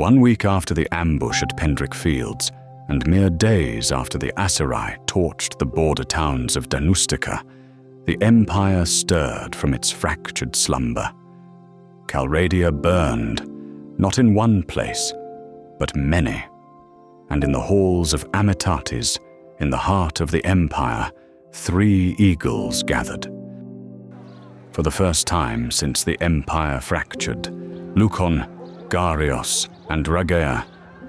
1 week after the ambush at Pendrick Fields, and mere days after the Aserai torched the border towns of Danustica, the Empire stirred from its fractured slumber. Calradia burned, not in one place, but many, and in the halls of Amitatys, in the heart of the Empire, 3 eagles gathered. For the first time since the Empire fractured, Lucon, Garios, and Rhagaea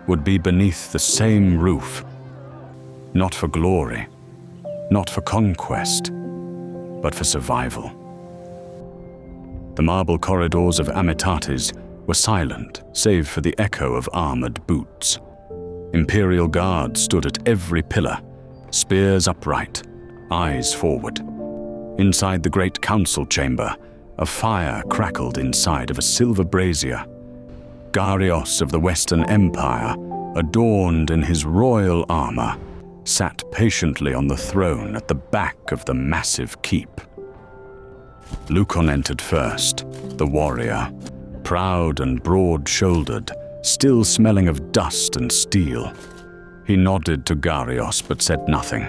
would be beneath the same roof, not for glory, not for conquest, but for survival. The marble corridors of Amitatys were silent, save for the echo of armored boots. Imperial guards stood at every pillar, spears upright, eyes forward. Inside the great council chamber, a fire crackled inside of a silver brazier. Garios of the Western Empire, adorned in his royal armor, sat patiently on the throne at the back of the massive keep. Lucon entered first, the warrior, proud and broad-shouldered, still smelling of dust and steel. He nodded to Garios but said nothing.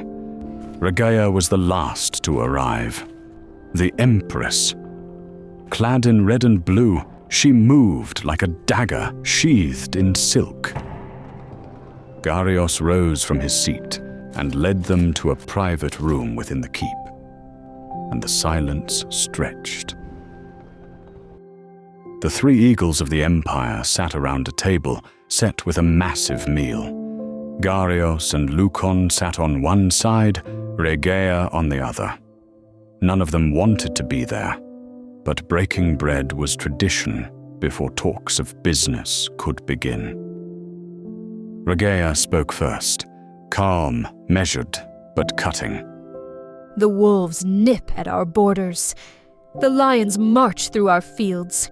Rhagaea was the last to arrive. The Empress. Clad in red and blue, she moved like a dagger sheathed in silk. Garios rose from his seat and led them to a private room within the keep, and the silence stretched. The 3 eagles of the Empire sat around a table set with a massive meal. Garios and Lucon sat on one side, Rhagaea on the other. None of them wanted to be there, but breaking bread was tradition before talks of business could begin. Rhagaea spoke first, calm, measured, but cutting. The wolves nip at our borders. The lions march through our fields.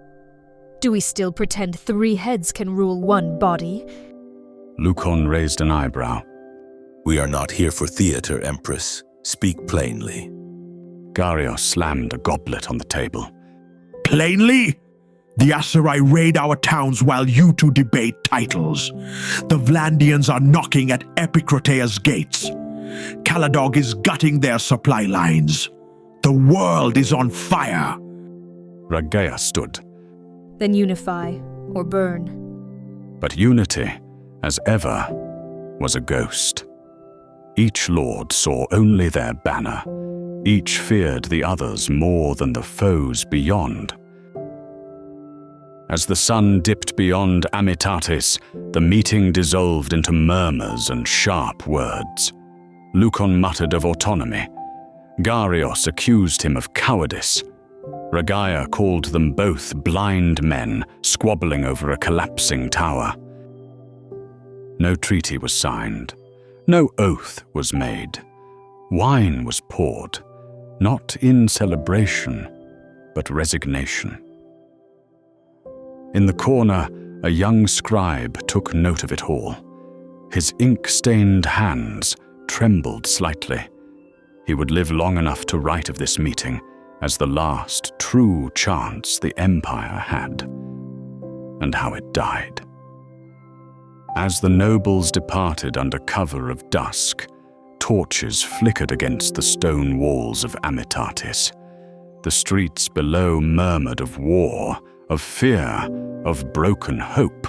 Do we still pretend 3 heads can rule one body? Lucon raised an eyebrow. We are not here for theater, Empress. Speak plainly. Garios slammed a goblet on the table. Plainly? The Aserai raid our towns while you two debate titles. The Vlandians are knocking at Epicrotea's gates. Caladog is gutting their supply lines. The world is on fire. Rhagaea stood. Then unify or burn. But unity, as ever, was a ghost. Each lord saw only their banner. Each feared the others more than the foes beyond. As the sun dipped beyond Amitatys, the meeting dissolved into murmurs and sharp words. Lucon muttered of autonomy. Garios accused him of cowardice. Rhagaea called them both blind men, squabbling over a collapsing tower. No treaty was signed. No oath was made. Wine was poured, not in celebration, but resignation. In the corner, a young scribe took note of it all. His ink-stained hands trembled slightly. He would live long enough to write of this meeting as the last true chance the Empire had, and how it died. As the nobles departed under cover of dusk, torches flickered against the stone walls of Amitatys. The streets below murmured of war, of fear, of broken hope.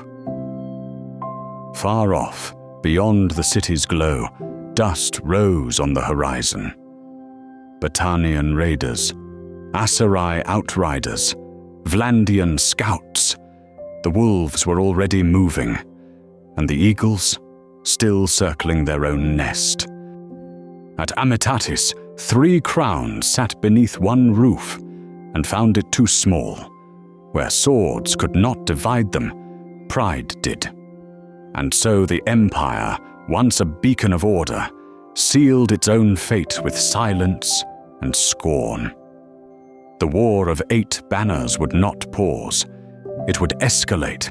Far off, beyond the city's glow, dust rose on the horizon. Battanian raiders, Aserai outriders, Vlandian scouts. The wolves were already moving, and the eagles still circling their own nest. At Amitatys, 3 crowns sat beneath one roof and found it too small. Where swords could not divide them, pride did. And so the Empire, once a beacon of order, sealed its own fate with silence and scorn. The war of 8 banners would not pause. It would escalate.